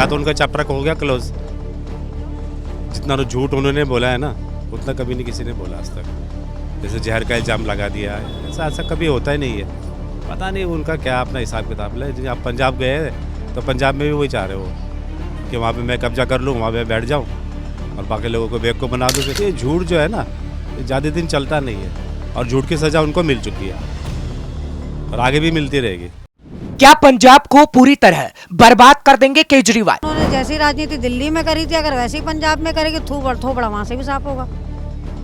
या तो उनका चैप्टर हो गया क्लोज। जितना तो झूठ उन्होंने बोला है ना, उतना कभी नहीं किसी ने बोला आज तक। जैसे जहर का इल्ज़ाम लगा दिया है, ऐसा ऐसा कभी होता ही नहीं है। पता नहीं उनका क्या अपना हिसाब किताब है। आप पंजाब गए तो पंजाब में भी वही चाह रहे हो कि वहाँ पे मैं कब्जा कर लूँ, वहाँ पे बैठ जाऊँ और बाकी लोगों को बेवकूफ़ बना दूँ। ये झूठ जो है ना, ये ज़्यादा दिन चलता नहीं है और झूठ की सज़ा उनको मिल चुकी है और आगे भी मिलती रहेगी। क्या पंजाब को पूरी तरह बर्बाद कर देंगे केजरीवाल? उन्होंने जैसी राजनीति दिल्ली में करी थी, अगर वैसे ही पंजाब में करेगी थोड़ा वहाँ से भी साफ होगा,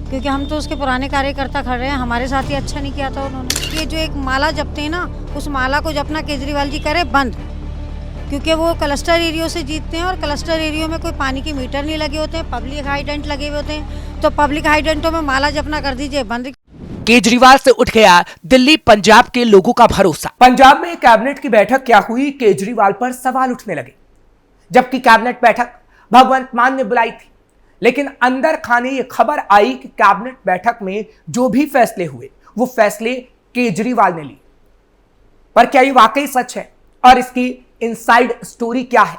क्योंकि हम तो उसके पुराने कार्यकर्ता खड़े हैं। हमारे साथ ही अच्छा नहीं किया था उन्होंने। ये जो एक माला जपते हैं ना, उस माला को जपना केजरीवाल जी करे बंद, क्योंकि वो क्लस्टर एरियो से जीतते हैं और क्लस्टर एरियो में कोई पानी की मीटर नहीं लगे होते हैं, पब्लिक हाइडेंट लगे हुए होते हैं। तो पब्लिक हाइडेंटों में माला जपना कर दीजिए बंद। केजरीवाल से उठ गया दिल्ली पंजाब के लोगों का भरोसा। पंजाब में कैबिनेट की बैठक क्या हुई, केजरीवाल पर सवाल उठने लगे। जबकि कैबिनेट बैठक भगवंत मान ने बुलाई थी, लेकिन अंदर खाने ये खबर आई कि कैबिनेट बैठक में जो भी फैसले हुए वो फैसले केजरीवाल ने लिए। पर क्या ये वाकई सच है और इसकी इनसाइड स्टोरी क्या है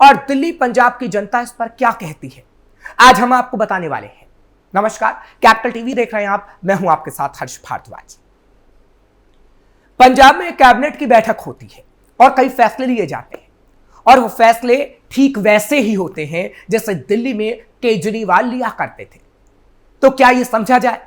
और दिल्ली पंजाब की जनता इस पर क्या कहती है, आज हम आपको बताने वाले हैं। नमस्कार, कैपिटल टीवी देख रहे हैं आप, मैं हूं आपके साथ हर्ष भारद्वाज। पंजाब में कैबिनेट की बैठक होती है और कई फैसले लिए जाते हैं और वो फैसले ठीक वैसे ही होते हैं जैसे दिल्ली में केजरीवाल लिया करते थे। तो क्या यह समझा जाए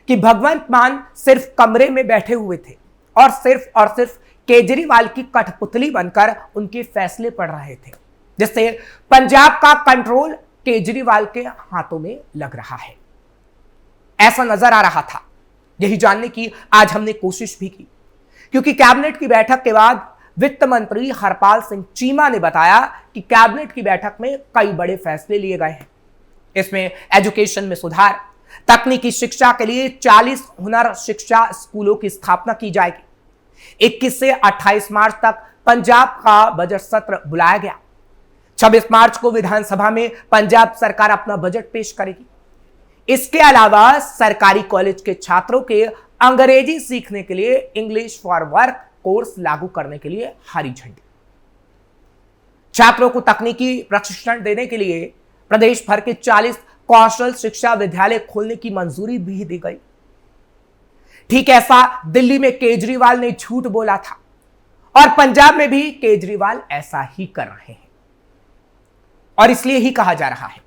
कि भगवंत मान सिर्फ कमरे में बैठे हुए थे और सिर्फ केजरीवाल की कठपुतली बनकर उनके फैसले पढ़ रहे थे, जिससे पंजाब का कंट्रोल केजरीवाल के हाथों में लग रहा है? ऐसा नजर आ रहा था। यही जानने की आज हमने कोशिश भी की, क्योंकि कैबिनेट की बैठक के बाद वित्त मंत्री हरपाल सिंह चीमा ने बताया कि कैबिनेट की बैठक में कई बड़े फैसले लिए गए हैं। इसमें एजुकेशन में सुधार, तकनीकी शिक्षा के लिए 40 हुनर शिक्षा स्कूलों की स्थापना की जाएगी। 21 से 28 मार्च तक पंजाब का बजट सत्र बुलाया गया। 26 मार्च को विधानसभा में पंजाब सरकार अपना बजट पेश करेगी। इसके अलावा सरकारी कॉलेज के छात्रों के अंग्रेजी सीखने के लिए इंग्लिश फॉर वर्क कोर्स लागू करने के लिए हरी झंडी। छात्रों को तकनीकी प्रशिक्षण देने के लिए प्रदेश भर के 40 कौशल शिक्षा विद्यालय खोलने की मंजूरी भी दी गई। ठीक ऐसा दिल्ली में केजरीवाल ने झूठ बोला था और पंजाब में भी केजरीवाल ऐसा ही कर रहे हैं। और इसलिए ही कहा जा रहा है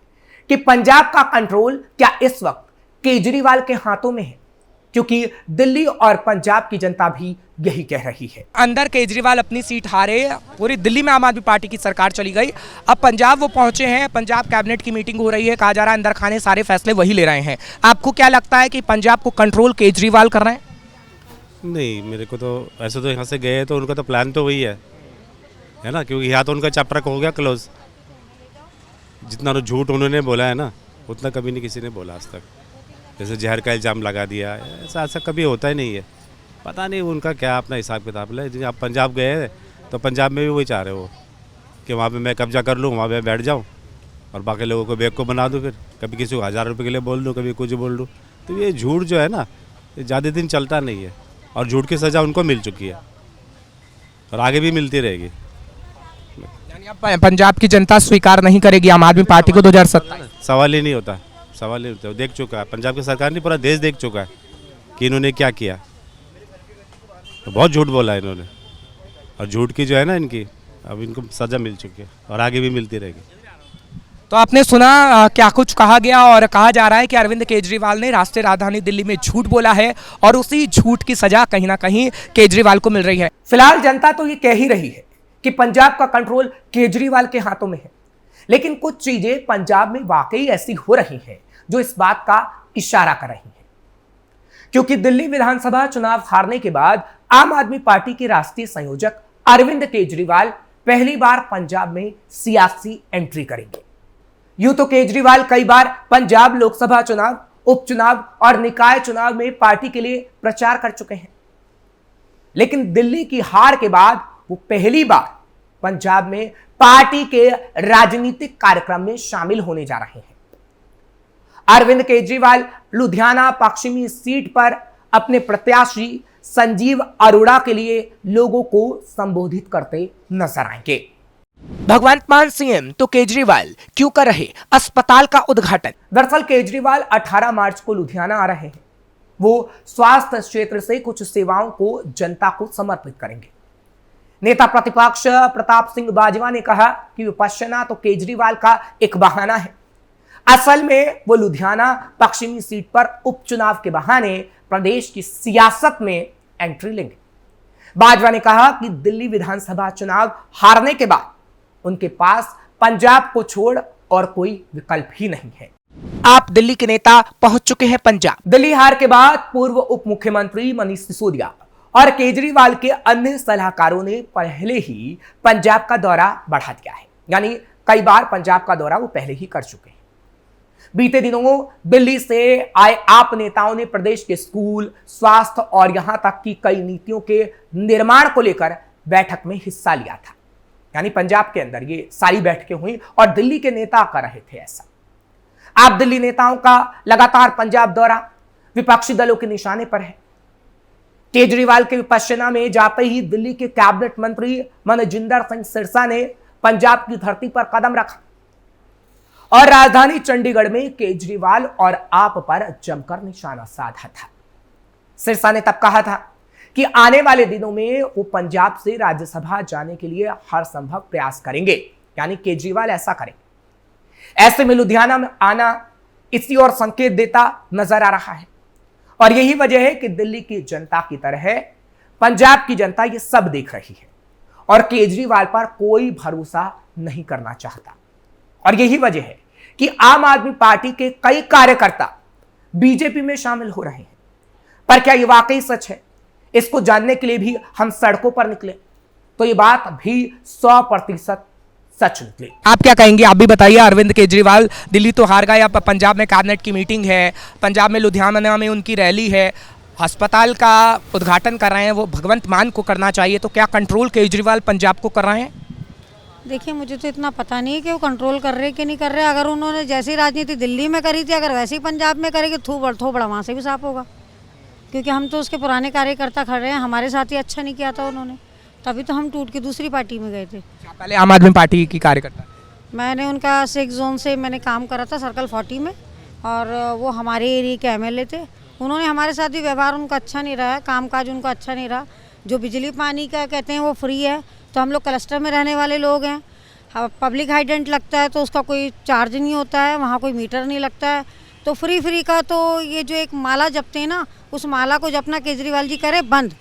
कि पंजाब का कंट्रोल क्या इस वक्त केजरीवाल के हाथों में है, क्योंकि दिल्ली और पंजाब की जनता भी यही कह रही है। अंदर केजरीवाल अपनी सीट हारे, पूरी दिल्ली में आम आदमी पार्टी की सरकार चली गई। अब पंजाब वो पहुंचे हैं, पंजाब कैबिनेट की मीटिंग हो रही है, कहा जा रहा है अंदर खाने सारे फैसले वही ले रहे हैं। आपको क्या लगता है कि पंजाब को कंट्रोल केजरीवाल कर रहे हैं? नहीं, मेरे को तो ऐसे तो यहाँ से गए तो उनका तो प्लान तो वही है ना, क्योंकि यहाँ तो उनका चैप्टर हो गया क्लोज। जितना तो झूठ उन्होंने बोला है ना, उतना कभी नहीं किसी ने बोला आज तक। जैसे जहर का इल्ज़ाम लगा दिया है, ऐसा ऐसा कभी होता ही नहीं है। पता नहीं उनका क्या अपना हिसाब किताब है। आप पंजाब गए तो पंजाब में भी वही चाह रहे हो कि वहाँ पे मैं कब्जा कर लूँ, वहाँ पे बैठ जाऊँ और बाकी लोगों को बेवकूफ़ बना दूँ। फिर कभी किसी को 1000 रुपये के लिए बोल दूँ, कभी कुछ बोल दूँ। तो ये झूठ जो है ना, ये ज़्यादा दिन चलता नहीं है और झूठ की सज़ा उनको मिल चुकी है और आगे भी मिलती रहेगी। पंजाब की जनता स्वीकार नहीं करेगी आम आदमी पार्टी को 2027? सवाल ही नहीं होता, सवाल ही नहीं होता। देख चुका है पंजाब की सरकार ने, पूरा देश देख चुका है कि इन्होंने क्या किया। तो बहुत झूठ बोला है इन्होंने और झूठ की जो है ना इनकी, अब इनको सज़ा मिल चुकी है और आगे भी मिलती रहेगी। तो आपने सुना क्या कुछ कहा गया, और कहा जा रहा है कि अरविंद केजरीवाल ने राष्ट्रीय राजधानी दिल्ली में झूठ बोला है और उसी झूठ की सजा कहीं ना कहीं केजरीवाल को मिल रही है। फिलहाल जनता तो ये कह ही रही है कि पंजाब का कंट्रोल केजरीवाल के हाथों में है, लेकिन कुछ चीजें पंजाब में वाकई ऐसी हो रही हैं जो इस बात का इशारा कर रही हैं। क्योंकि दिल्ली विधानसभा चुनाव हारने के बाद आम आदमी पार्टी के राष्ट्रीय संयोजक अरविंद केजरीवाल पहली बार पंजाब में सियासी एंट्री करेंगे। यूं तो केजरीवाल कई बार पंजाब लोकसभा चुनाव, उपचुनाव और निकाय चुनाव में पार्टी के लिए प्रचार कर चुके हैं, लेकिन दिल्ली की हार के बाद वो पहली बार पंजाब में पार्टी के राजनीतिक कार्यक्रम में शामिल होने जा रहे हैं। अरविंद केजरीवाल लुधियाना पश्चिमी सीट पर अपने प्रत्याशी संजीव अरोड़ा के लिए लोगों को संबोधित करते नजर आएंगे। भगवंत मान सीएम तो केजरीवाल क्यों कर रहे अस्पताल का उद्घाटन। दरअसल केजरीवाल 18 मार्च को लुधियाना आ रहे हैं। वो स्वास्थ्य क्षेत्र से कुछ सेवाओं को जनता को समर्पित करेंगे। नेता प्रतिपक्ष प्रताप सिंह बाजवा ने कहा कि विपश्यना तो केजरीवाल का एक बहाना है। असल में वो लुधियाना पश्चिमी सीट पर उपचुनाव के बहाने प्रदेश की सियासत में एंट्री लेंगे। बाजवा ने कहा कि दिल्ली विधानसभा चुनाव हारने के बाद उनके पास पंजाब को छोड़ और कोई विकल्प ही नहीं है। आप दिल्ली के नेता पहुंच चुके हैं पंजाब। दिल्ली हार के बाद पूर्व उप मुख्यमंत्री मनीष सिसोदिया और केजरीवाल के अन्य सलाहकारों ने पहले ही पंजाब का दौरा बढ़ा दिया है, यानी कई बार पंजाब का दौरा वो पहले ही कर चुके हैं। बीते दिनों दिल्ली से आए आप नेताओं ने प्रदेश के स्कूल, स्वास्थ्य और यहां तक कि कई नीतियों के निर्माण को लेकर बैठक में हिस्सा लिया था। यानी पंजाब के अंदर ये सारी बैठकें हुई और दिल्ली के नेता कर रहे थे ऐसा। आप दिल्ली नेताओं का लगातार पंजाब दौरा विपक्षी दलों के निशाने पर है। केजरीवाल के विपश्यना में जाते ही दिल्ली के कैबिनेट मंत्री मनजिंदर सिंह सिरसा ने पंजाब की धरती पर कदम रखा और राजधानी चंडीगढ़ में केजरीवाल और आप पर जमकर निशाना साधा था। सिरसा ने तब कहा था कि आने वाले दिनों में वो पंजाब से राज्यसभा जाने के लिए हर संभव प्रयास करेंगे, यानी केजरीवाल ऐसा करेंगे। ऐसे में लुधियाना में आना इसी और संकेत देता नजर आ रहा है और यही वजह है कि दिल्ली की जनता की तरह पंजाब की जनता ये सब देख रही है और केजरीवाल पर कोई भरोसा नहीं करना चाहता। और यही वजह है कि आम आदमी पार्टी के कई कार्यकर्ता बीजेपी में शामिल हो रहे हैं। पर क्या ये वाकई सच है? इसको जानने के लिए भी हम सड़कों पर निकले तो ये बात भी 100% सच निकली। आप क्या कहेंगे, आप भी बताइए। अरविंद केजरीवाल दिल्ली तो हार गए, अब पंजाब में कैबिनेट की मीटिंग है, पंजाब में लुधियाना में उनकी रैली है, अस्पताल का उद्घाटन कर रहे हैं, वो भगवंत मान को करना चाहिए, तो क्या कंट्रोल केजरीवाल पंजाब को कर रहे हैं? देखिए, मुझे तो इतना पता नहीं है कि वो कंट्रोल कर रहे कि नहीं कर रहे। अगर उन्होंने जैसी राजनीति दिल्ली में करी थी, अगर वैसी पंजाब में करेगी थोड़ा वहाँ से भी साफ होगा, क्योंकि हम तो उसके पुराने कार्यकर्ता खड़े हैं। हमारे साथ ही अच्छा नहीं किया था उन्होंने, तभी तो हम टूट के दूसरी पार्टी में गए थे। पहले आम आदमी पार्टी की कार्यकर्ता मैंने उनका 6 जोन से मैंने काम करा था सर्कल 40 में, और वो हमारे एरिया के एमएलए थे। उन्होंने हमारे साथ भी व्यवहार उनका अच्छा नहीं रहा है, कामकाज उनका अच्छा नहीं रहा। जो बिजली पानी का कहते हैं वो फ्री है, तो हम लोग क्लस्टर में रहने वाले लोग हैं। पब्लिक हाइडेंट लगता है तो उसका कोई चार्ज नहीं होता है, वहाँ कोई मीटर नहीं लगता है, तो फ्री का। तो ये जो एक माला जपते हैं ना, उस माला को जपना केजरीवाल जी करे बंद,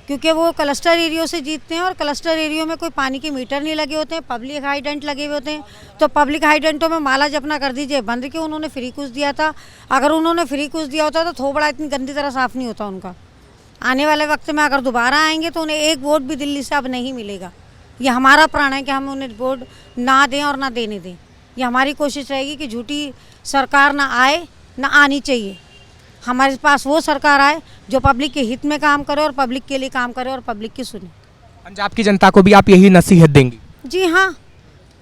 क्योंकि वो क्लस्टर एरियो से जीतते हैं और क्लस्टर एरियो में कोई पानी के मीटर नहीं लगे होते हैं, पब्लिक हाइडेंट लगे हुए होते हैं। तो पब्लिक हाइडेंटों में माला जपना कर दीजिए बंद, क्यों? उन्होंने फ्री कुछ दिया था। अगर उन्होंने फ्री कुछ दिया होता तो थोबड़ा इतनी गंदी तरह साफ़ नहीं होता उनका। आने वाले वक्त में अगर दोबारा आएंगे तो उन्हें एक वोट भी दिल्ली से अब नहीं मिलेगा। ये हमारा प्रण है कि हम उन्हें वोट ना दें और ना देने दें। ये हमारी कोशिश रहेगी कि झूठी सरकार ना आए, ना आनी चाहिए। हमारे पास वो सरकार आए जो पब्लिक के हित में काम करे और पब्लिक के लिए काम करे और पब्लिक की सुने। पंजाब की जनता को भी आप यही नसीहत देंगी? जी हाँ,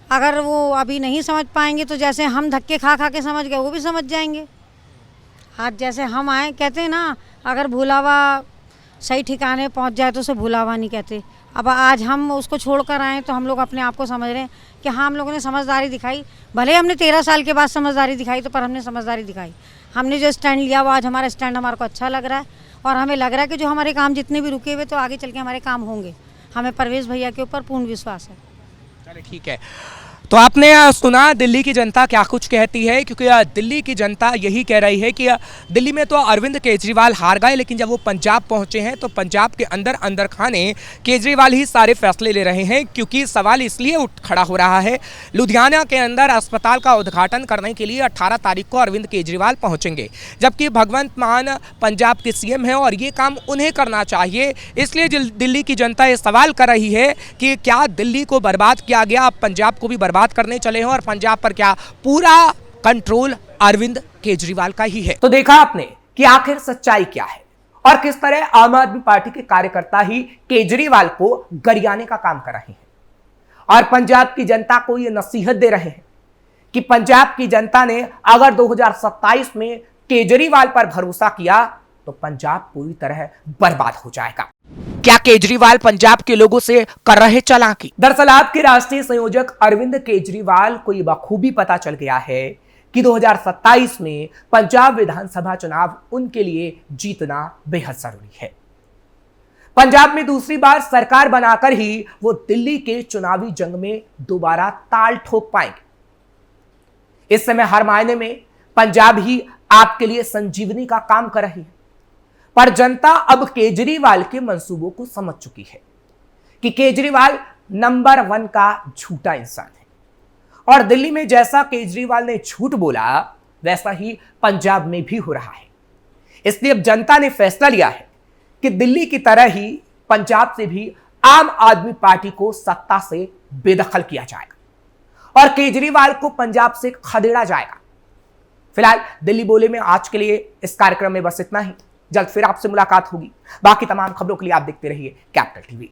अगर वो अभी नहीं समझ पाएंगे तो जैसे हम धक्के खा के समझ गए, वो भी समझ जाएंगे। आज जैसे हम आए, कहते हैं ना, अगर भुलावा सही ठिकाने पहुंच जाए तो उसे भुलावा नहीं कहते। अब आज हम उसको छोड़कर आए तो हम लोग अपने आप को समझ रहे हैं कि हाँ, हम लोगों ने समझदारी दिखाई। भले हमने 13 साल के बाद समझदारी दिखाई, तो पर हमने समझदारी दिखाई। हमने जो स्टैंड लिया वो आज हमारा स्टैंड हमारे को अच्छा लग रहा है, और हमें लग रहा है कि जो हमारे काम जितने भी रुके हुए तो आगे चल के हमारे काम होंगे। हमें परवेश भैया के ऊपर पूर्ण विश्वास है। चलिए ठीक है। तो आपने सुना दिल्ली की जनता क्या कुछ कहती है, क्योंकि दिल्ली की जनता यही कह रही है कि दिल्ली में तो अरविंद केजरीवाल हार गए, लेकिन जब वो पंजाब पहुंचे हैं तो पंजाब के अंदर खाने केजरीवाल ही सारे फैसले ले रहे हैं। क्योंकि सवाल इसलिए उठ खड़ा हो रहा है, लुधियाना के अंदर अस्पताल का उद्घाटन करने के लिए 18 तारीख को अरविंद केजरीवाल पहुँचेंगे, जबकि भगवंत मान पंजाब के सीएम हैं और ये काम उन्हें करना चाहिए। इसलिए दिल्ली की जनता ये सवाल कर रही है कि क्या दिल्ली को बर्बाद किया गया, अब पंजाब को भी बर्बाद करने चले हैं और पंजाब पर क्या पूरा कंट्रोल अरविंद केजरीवाल का ही है। तो देखा आपने कि आखिर सच्चाई क्या है और किस तरह आम आदमी पार्टी के कार्यकर्ता ही केजरीवाल को गरियाने का काम कर रहे हैं और पंजाब की जनता को यह नसीहत दे रहे हैं कि पंजाब की जनता ने अगर 2027 में केजरीवाल पर भरोसा किया तो पंजाब पूरी तरह बर्बाद हो जाएगा। क्या केजरीवाल पंजाब के लोगों से कर रहे चालाकी? दरअसल आपके राष्ट्रीय संयोजक अरविंद केजरीवाल को यह बखूबी पता चल गया है कि 2027 में पंजाब विधानसभा चुनाव उनके लिए जीतना बेहद जरूरी है। पंजाब में दूसरी बार सरकार बनाकर ही वो दिल्ली के चुनावी जंग में दोबारा ताल ठोक पाएंगे। इस समय हर मायने में पंजाब ही आपके लिए संजीवनी का काम कर रही है, पर जनता अब केजरीवाल के मंसूबों को समझ चुकी है कि केजरीवाल नंबर 1 का झूठा इंसान है और दिल्ली में जैसा केजरीवाल ने झूठ बोला वैसा ही पंजाब में भी हो रहा है। इसलिए अब जनता ने फैसला लिया है कि दिल्ली की तरह ही पंजाब से भी आम आदमी पार्टी को सत्ता से बेदखल किया जाएगा और केजरीवाल को पंजाब से खदेड़ा जाएगा। फिलहाल दिल्ली बोले में आज के लिए इस कार्यक्रम में बस इतना ही। जल्द फिर आपसे मुलाकात होगी। बाकी तमाम खबरों के लिए आप देखते रहिए कैपिटल टीवी।